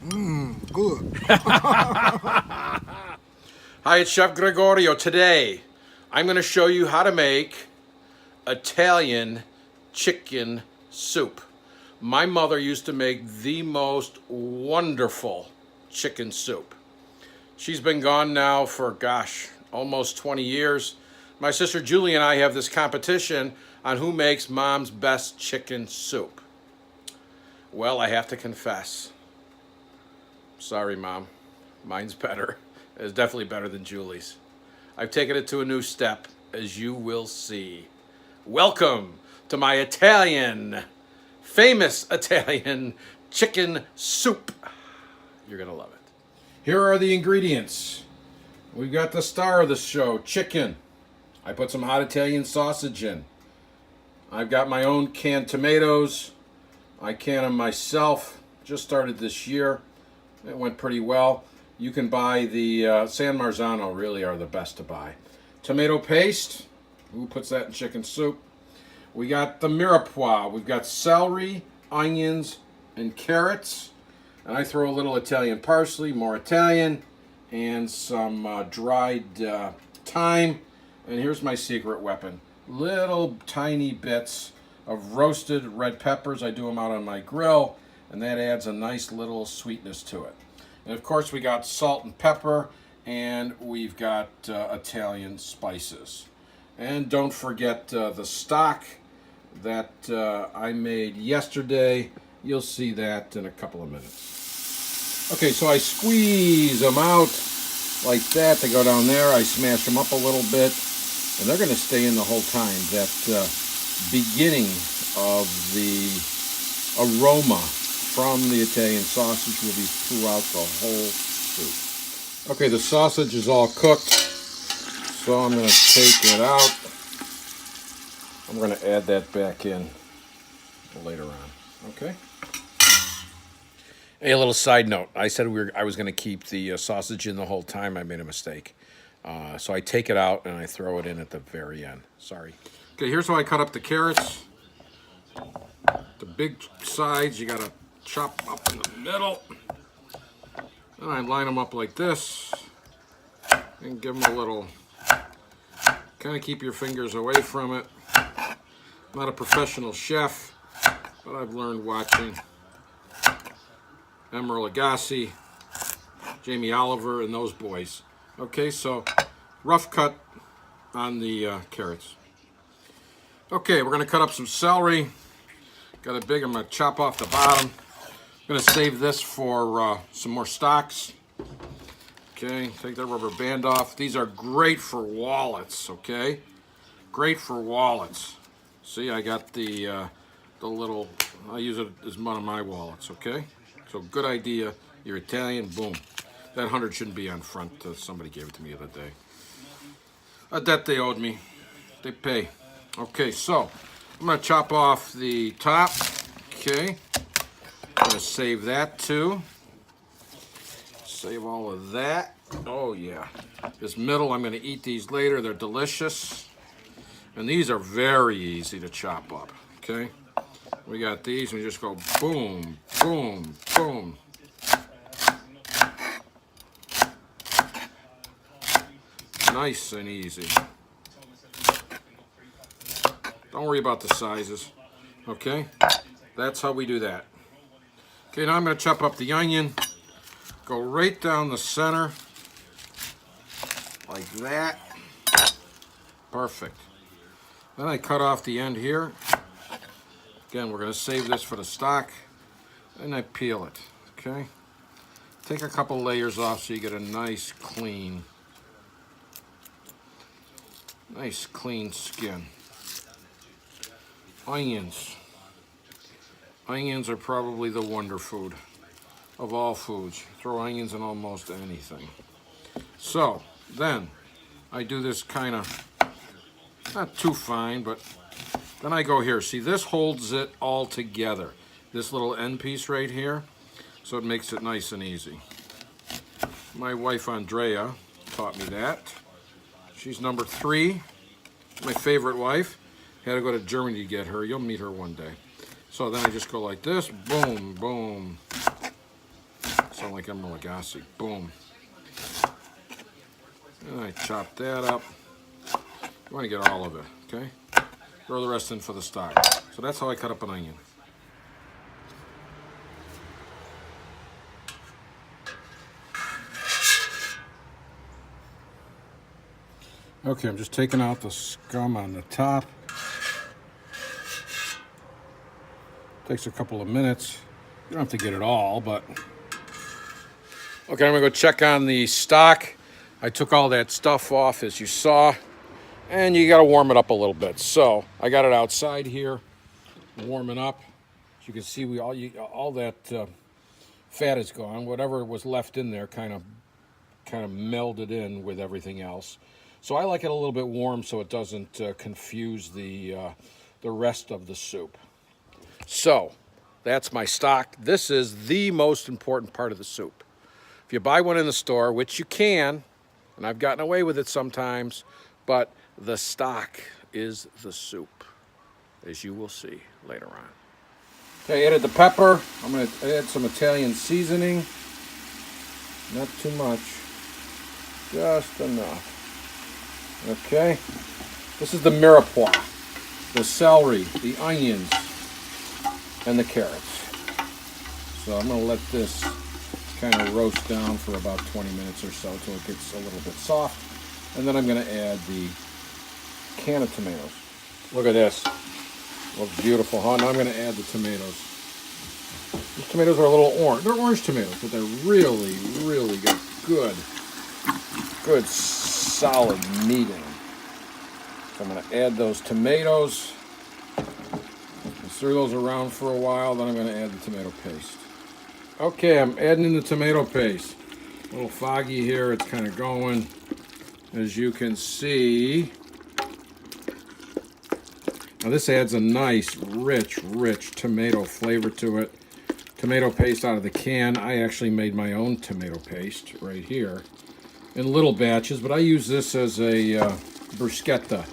Good. Hi, it's Chef Gregorio. Today, I'm going to show you how to make Italian chicken soup. My mother used to make the most wonderful chicken soup. She's been gone now for, gosh, almost 20 years. My sister Julie and I have this competition on who makes mom's best chicken soup. Well, I have to confess. Sorry, Mom. Mine's better. It's definitely better than Julie's. I've taken it to a new step, as you will see. Welcome to my famous Italian chicken soup. You're going to love it. Here are the ingredients. We've got the star of the show, chicken. I put some hot Italian sausage in. I've got my own canned tomatoes. I can them myself. Just started this year. It went pretty well. You can buy the San Marzano, really are the best to buy. Tomato paste. Who puts that in chicken soup? We got the mirepoix. We've got celery, onions, and carrots. And I throw a little Italian parsley, more Italian, and some dried thyme. And here's my secret weapon. Little tiny bits of roasted red peppers. I do them out on my grill, and that adds a nice little sweetness to it. And of course we got salt and pepper, and we've got Italian spices. And don't forget the stock that I made yesterday. You'll see that in a couple of minutes. Okay, so I squeeze them out like that. They go down there. I smash them up a little bit, and they're going to stay in the whole time. That beginning of the aroma from the Italian sausage will be throughout the whole soup. Okay, the sausage is all cooked, so I'm going to take it out. I'm going to add that back in later on. Okay. A little side note. I said I was going to keep the sausage in the whole time. I made a mistake. So I take it out and I throw it in at the very end. Sorry. Okay, here's how I cut up the carrots. The big sides you got to chop up in the middle. And I line them up like this and give them a little, kind of keep your fingers away from it. I'm not a professional chef, but I've learned watching Emeril Lagasse, Jamie Oliver, and those boys. Okay, so rough cut on the carrots. Okay, we're gonna cut up some celery. Got a big, I'm gonna chop off the bottom. I'm gonna save this for some more stalks. Okay, take that rubber band off. These are great for wallets, okay? Great for wallets. See, I got the little, I use it as one of my wallets, okay? So good idea, you're Italian, boom. That 100 shouldn't be on front, somebody gave it to me the other day. A debt they owed me, they pay. Okay, so I'm gonna chop off the top, okay? I'm gonna save that too. Save all of that. Oh yeah. This middle, I'm gonna eat these later, they're delicious. And these are very easy to chop up, okay? We got these, and we just go boom, boom, boom. Nice and easy. Don't worry about the sizes, okay? That's how we do that. Okay, now I'm gonna chop up the onion. Go right down the center, like that. Perfect. Then I cut off the end here. Again, we're gonna save this for the stock. And I peel it, okay? Take a couple layers off so you get a nice clean skin. Onions. Onions are probably the wonder food of all foods. Throw onions in almost anything. So, then, I do this kind of, not too fine, but then I go here. See, this holds it all together. This little end piece right here, so it makes it nice and easy. My wife, Andrea, taught me that. She's number 3, my favorite wife. Had to go to Germany to get her. You'll meet her one day. So then I just go like this, boom, boom. Sound like Emeril Lagasse. Boom. And I chop that up. You want to get all of it, okay? Throw the rest in for the stock. So that's how I cut up an onion. Okay, I'm just taking out the scum on the top. Takes a couple of minutes. You don't have to get it all, but... Okay, I'm gonna go check on the stock. I took all that stuff off, as you saw, and you gotta warm it up a little bit. So, I got it outside here, warming up. As you can see, all that fat is gone. Whatever was left in there kind of melded in with everything else. So I like it a little bit warm so it doesn't confuse the rest of the soup. So that's my stock. This is the most important part of the soup. If you buy one in the store, which you can, and I've gotten away with it sometimes, but the stock is the soup, as you will see later on. Okay, I added the pepper. I'm going to add some Italian seasoning. Not too much, just enough. Okay, this is the mirepoix, the celery, the onions, and the carrots. So I'm going to let this kind of roast down for about 20 minutes or so until it gets a little bit soft. And then I'm going to add the can of tomatoes. Look at this. Looks beautiful, huh? Now I'm going to add the tomatoes. These tomatoes are a little orange. They're orange tomatoes, but they're really, really got good solid meat in them. So I'm going to add those tomatoes. Stir those around for a while, then I'm going to add the tomato paste. Okay, I'm adding in the tomato paste. A little foggy here, it's kind of going. As you can see. Now this adds a nice, rich tomato flavor to it. Tomato paste out of the can. I actually made my own tomato paste right here in little batches, but I use this as a bruschetta.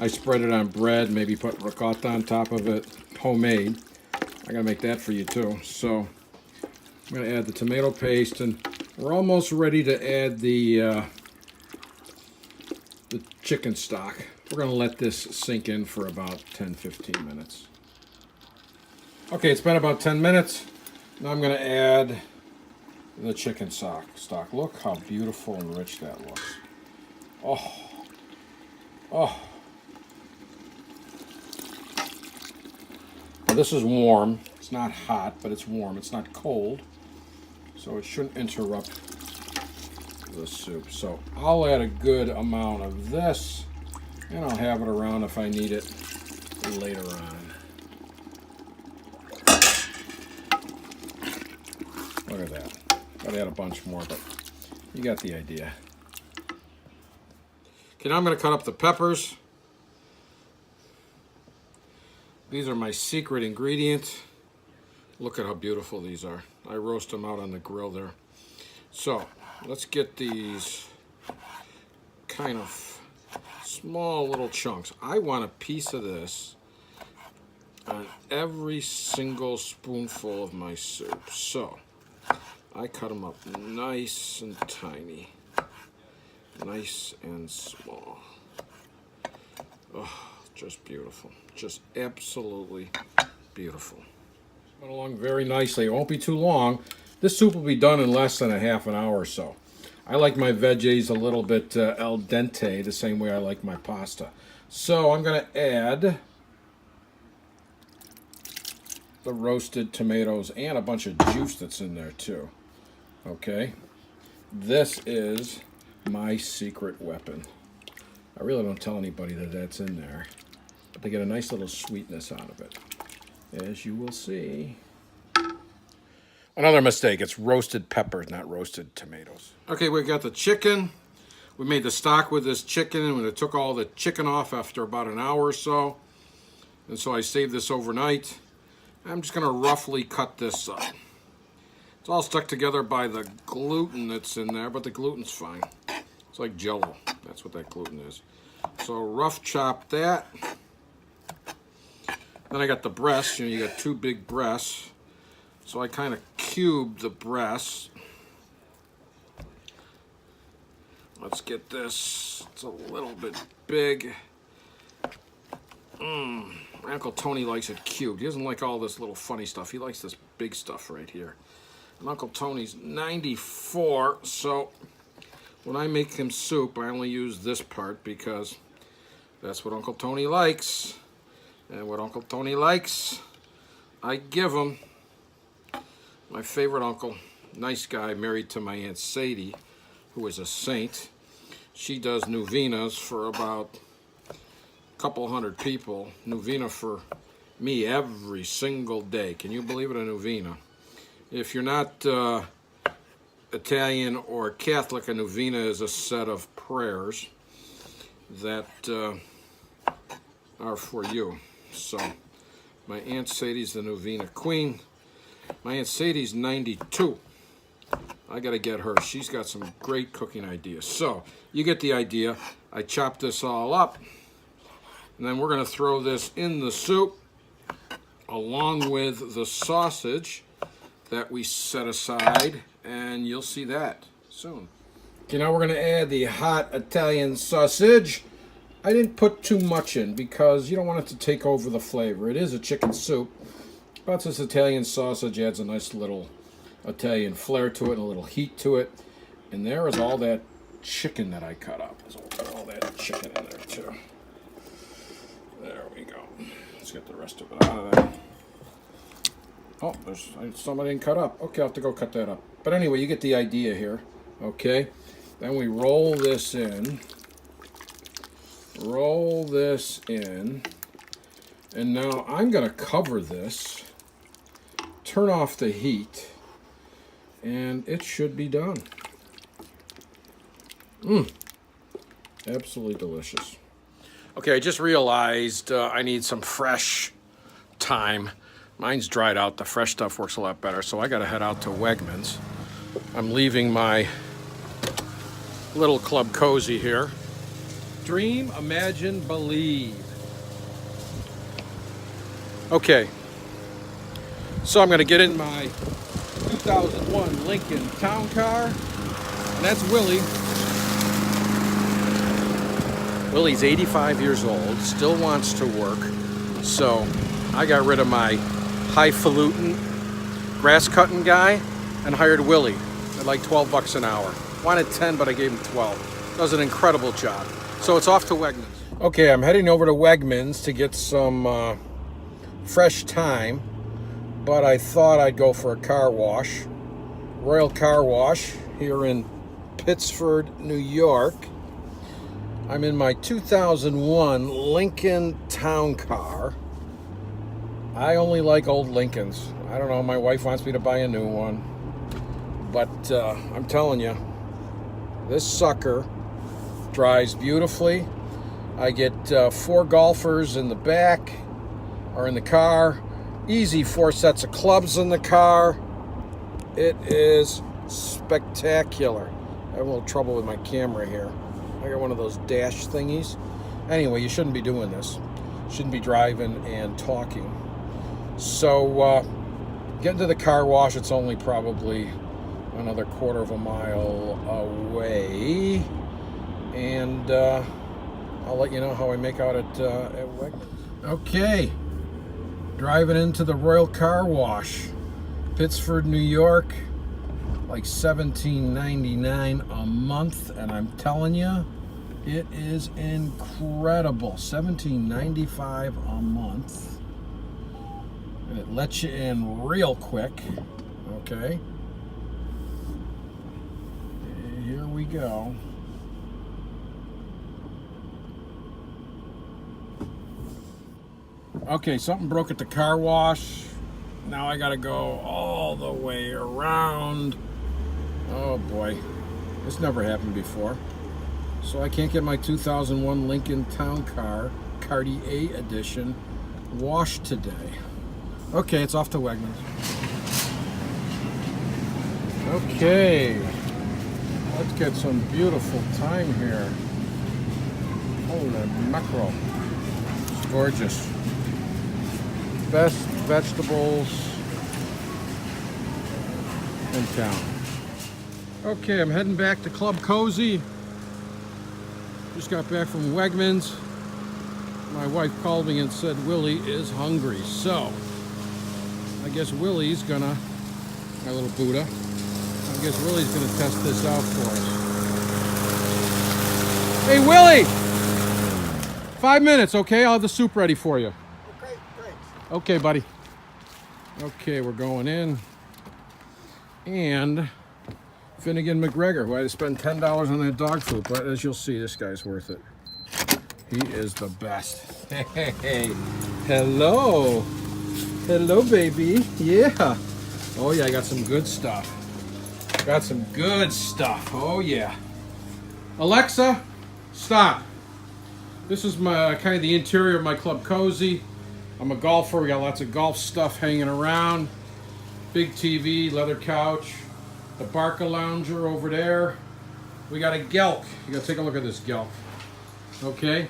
I spread it on bread, maybe put ricotta on top of it, homemade. I gotta make that for you too. So I'm gonna add the tomato paste, and we're almost ready to add the chicken stock. We're gonna let this sink in for about 10-15 minutes. Okay, it's been about 10 minutes. Now I'm gonna add the chicken stock. Look how beautiful and rich that looks. Oh. Now this is warm. It's not hot, but it's warm. It's not cold, so it shouldn't interrupt the soup. So I'll add a good amount of this, and I'll have it around if I need it later on. Look at that. Gotta add a bunch more, but you got the idea. Okay, now I'm gonna cut up the peppers. These are my secret ingredient. Look at how beautiful these are. I roast them out on the grill there. So let's get these kind of small little chunks. I want a piece of this on every single spoonful of my soup. So I cut them up nice and tiny, nice and small. Oh, just beautiful. Just absolutely beautiful. Went along very nicely. It won't be too long. This soup will be done in less than a half an hour or so. I like my veggies a little bit al dente, the same way I like my pasta. So I'm going to add the roasted tomatoes and a bunch of juice that's in there too. Okay, this is my secret weapon. I really don't tell anybody that that's in there, but they get a nice little sweetness out of it, as you will see. Another mistake, it's roasted peppers, not roasted tomatoes. Okay, we got the chicken. We made the stock with this chicken, and I took all the chicken off after about an hour or so. And so I saved this overnight. I'm just gonna roughly cut this up. It's all stuck together by the gluten that's in there, but the gluten's fine. It's like Jell-O, that's what that gluten is. So rough chop that. Then I got the breasts, you got two big breasts. So I kind of cubed the breasts. Let's get this. It's a little bit big. Uncle Tony likes it cute. He doesn't like all this little funny stuff. He likes this big stuff right here. And Uncle Tony's 94, so when I make him soup, I only use this part because that's what Uncle Tony likes. And what Uncle Tony likes, I give him. My favorite uncle, nice guy, married to my Aunt Sadie, who is a saint. She does novenas for about a couple hundred people. Novena for me every single day. Can you believe it, a novena? If you're not Italian or Catholic, a novena is a set of prayers that are for you. So, my Aunt Sadie's the novena queen. My Aunt Sadie's 92. I gotta get her. She's got some great cooking ideas. So, you get the idea. I chop this all up, and then we're gonna throw this in the soup along with the sausage that we set aside, and you'll see that soon. Okay, now we're going to add the hot Italian sausage. I didn't put too much in because you don't want it to take over the flavor. It is a chicken soup, but this Italian sausage adds a nice little Italian flair to it and a little heat to it. And there is all that chicken that I cut up. There's all that chicken in there too. There we go. Let's get the rest of it out of there. Oh, there's some I didn't cut up. Okay, I'll have to go cut that up. But anyway, you get the idea here. Okay, then we roll this in. Roll this in. And now I'm going to cover this, turn off the heat, and it should be done. Absolutely delicious. Okay, I just realized I need some fresh thyme. Mine's dried out. The fresh stuff works a lot better, so I got to head out to Wegmans. I'm leaving my little Club Cozy here. Dream, imagine, believe. Okay, so I'm going to get in my 2001 Lincoln Town Car, and that's Willie. Willie's 85 years old, still wants to work, so I got rid of my highfalutin grass cutting guy and hired Willie at like 12 bucks an hour. Wanted 10, but I gave him 12. Does an incredible job. So it's off to Wegmans. Okay, I'm heading over to Wegmans to get some fresh thyme, but I thought I'd go for a car wash. Royal Car Wash here in Pittsford, New York. I'm in my 2001 Lincoln Town Car. I only like old Lincolns. I don't know, my wife wants me to buy a new one. But I'm telling you, this sucker drives beautifully. I get 4 golfers in the back or in the car. Easy 4 sets of clubs in the car. It is spectacular. I have a little trouble with my camera here. I got one of those dash thingies. Anyway, you shouldn't be doing this. Shouldn't be driving and talking. So, getting to the car wash, it's only probably another quarter of a mile away. And I'll let you know how I make out at Wegmans. Okay, driving into the Royal Car Wash, Pittsford, New York, like $17.99 a month, and I'm telling you, it is incredible. $17.95 a month. And it lets you in real quick. Okay. Here we go. Okay, something broke at the car wash. Now I gotta go all the way around. Oh boy, this never happened before. So I can't get my 2001 Lincoln Town Car, Cartier Edition, washed today. Okay, it's off to Wegmans. Okay, let's get some beautiful thyme here. Holy mackerel, it's gorgeous. Best vegetables in town. Okay, I'm heading back to Club Cozy. Just got back from Wegmans. My wife called me and said Willie is hungry. So, I guess Willie's gonna, my little Buddha, I guess Willie's gonna test this out for us. Hey, Willie! 5 minutes, okay? I'll have the soup ready for you. Okay, thanks. Okay, buddy. Okay, we're going in. And Finnegan McGregor, who I had to spend $10 on that dog food, but as you'll see, this guy's worth it. He is the best. Hey, hello. Hello, baby. Yeah. Oh, yeah, I got some good stuff. Got some good stuff. Oh, yeah. Alexa, stop. This is my kind of the interior of my Club Cozy. I'm a golfer. We got lots of golf stuff hanging around. Big TV, leather couch. The Barca Lounger over there. We got a Gelk. You gotta take a look at this Gelk. Okay.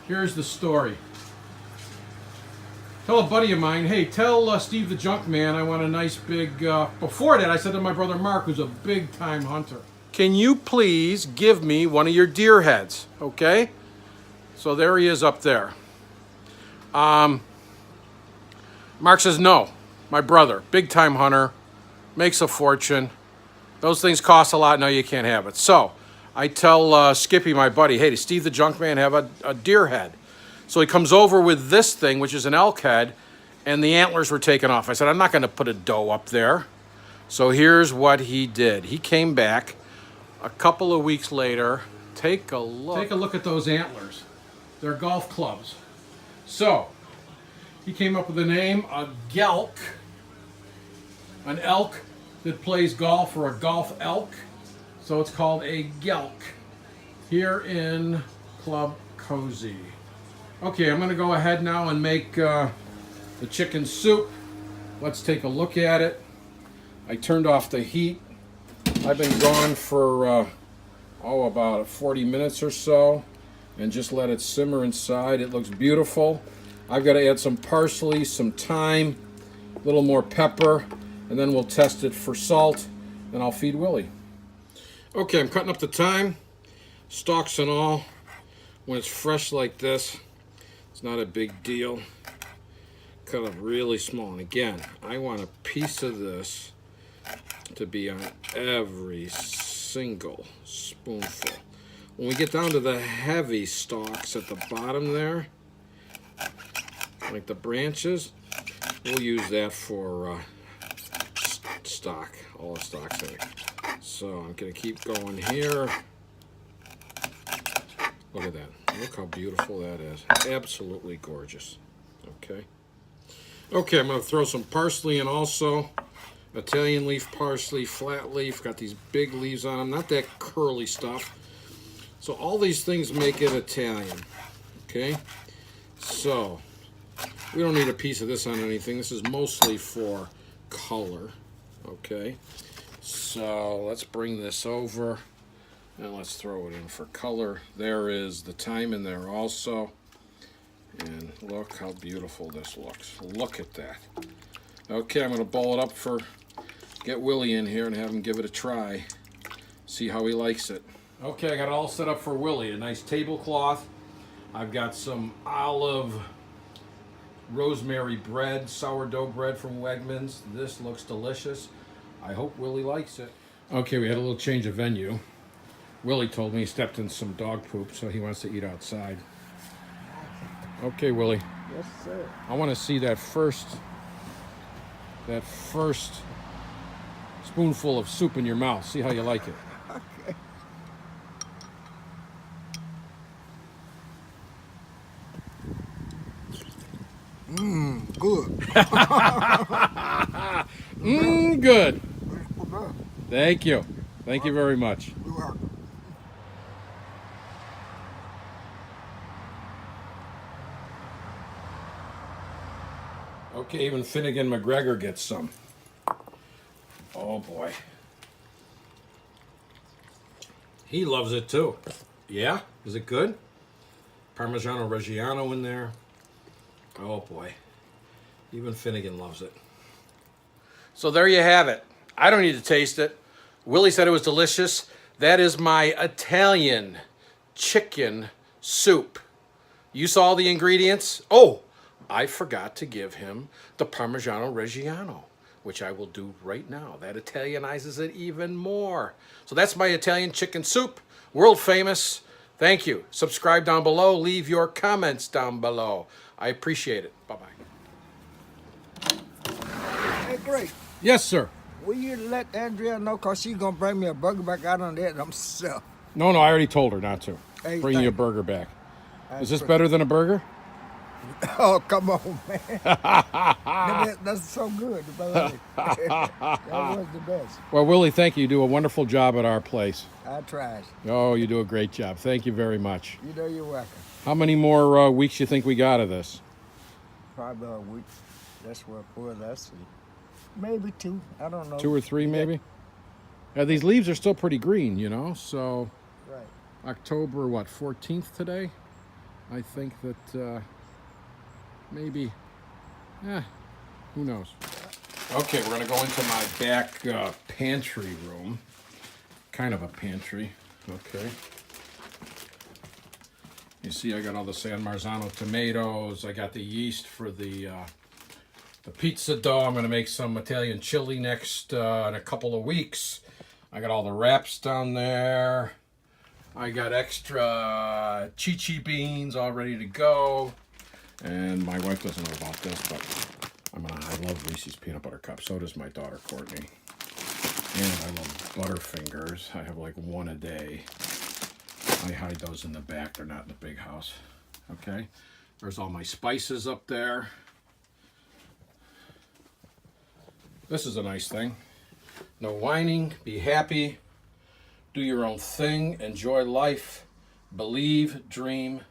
Here's the story. Tell a buddy of mine, hey, tell Steve the Junk Man I want a nice big, before that I said to my brother Mark, who's a big time hunter, can you please give me one of your deer heads, okay? So there he is up there. Mark says no, my brother, big time hunter, makes a fortune. Those things cost a lot, no you can't have it. So I tell Skippy, my buddy, hey, does Steve the Junk Man have a deer head? So he comes over with this thing, which is an elk head, and the antlers were taken off. I said, I'm not going to put a doe up there. So here's what he did. He came back a couple of weeks later. Take a look. Take a look at those antlers. They're golf clubs. So he came up with the name, a Gelk, an elk that plays golf, or a golf elk. So it's called a Gelk here in Club Cozy. Okay, I'm going to go ahead now and make the chicken soup. Let's take a look at it. I turned off the heat. I've been gone for, about 40 minutes or so, and just let it simmer inside. It looks beautiful. I've got to add some parsley, some thyme, a little more pepper, and then we'll test it for salt, and I'll feed Willie. Okay, I'm cutting up the thyme, stalks and all. When it's fresh like this, it's not a big deal. Cut up really small. And again, I want a piece of this to be on every single spoonful. When we get down to the heavy stalks at the bottom there, like the branches, we'll use that for stock, all the stocks in it. So I'm gonna keep going here. Look at that. Look how beautiful that is. Absolutely gorgeous. Okay. Okay, I'm gonna throw some parsley in also. Italian leaf parsley, flat leaf, got these big leaves on them, not that curly stuff. So all these things make it Italian. Okay. So we don't need a piece of this on anything. This is mostly for color. Okay. So let's bring this over and let's throw it in for color. There is the thyme in there also. And look how beautiful this looks. Look at that. Okay, I'm going to bowl it up for, get Willie in here and have him give it a try. See how he likes it. Okay, I got it all set up for Willie. A nice tablecloth. I've got some olive rosemary bread, sourdough bread from Wegmans. This looks delicious. I hope Willie likes it. Okay, we had a little change of venue. Willie told me he stepped in some dog poop, so he wants to eat outside. Okay, Willie. Yes, sir. I want to see that first spoonful of soup in your mouth. See how you like it. Okay. Good. Good. Thank you. Thank you very much. You're welcome. Okay, even Finnegan McGregor gets some. Oh boy. He loves it too. Yeah? Is it good? Parmigiano Reggiano in there. Oh boy. Even Finnegan loves it. So there you have it. I don't need to taste it. Willie said it was delicious. That is my Italian chicken soup. You saw the ingredients? Oh, I forgot to give him the Parmigiano Reggiano, which I will do right now. That Italianizes it even more. So that's my Italian chicken soup, world famous. Thank you. Subscribe down below. Leave your comments down below. I appreciate it. Bye-bye. Hey, great. Yes, sir. Will you let Andrea know? Because she's going to bring me a burger back out on that themselves. No, I already told her not to. Hey, Bring you a thank burger back. Is this better than a burger? Oh, come on, man. That's so good. That was the best. Well, Willie, thank you. You do a wonderful job at our place. I tried. Oh, you do a great job. Thank you very much. You know you're welcome. How many more weeks you think we got of this? Probably a week. That's what let's see. Maybe 2. I don't know. 2 or 3, maybe? Yeah, these leaves are still pretty green, you know, so Right. October, 14th today? I think that maybe, who knows? Okay, we're going to go into my back pantry room. Kind of a pantry, okay. You see I got all the San Marzano tomatoes. I got the yeast for the pizza dough. I'm going to make some Italian chili next in a couple of weeks. I got all the wraps down there. I got extra chi-chi beans all ready to go. And my wife doesn't know about this, but I love Reese's Peanut Butter Cups. So does my daughter, Courtney. And I love Butterfingers. I have like one a day. I hide those in the back. They're not in the big house. Okay. There's all my spices up there. This is a nice thing. No whining. Be happy. Do your own thing. Enjoy life. Believe. Dream.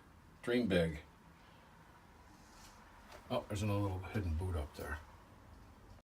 Dream big. Oh, there's another little hidden boot up there.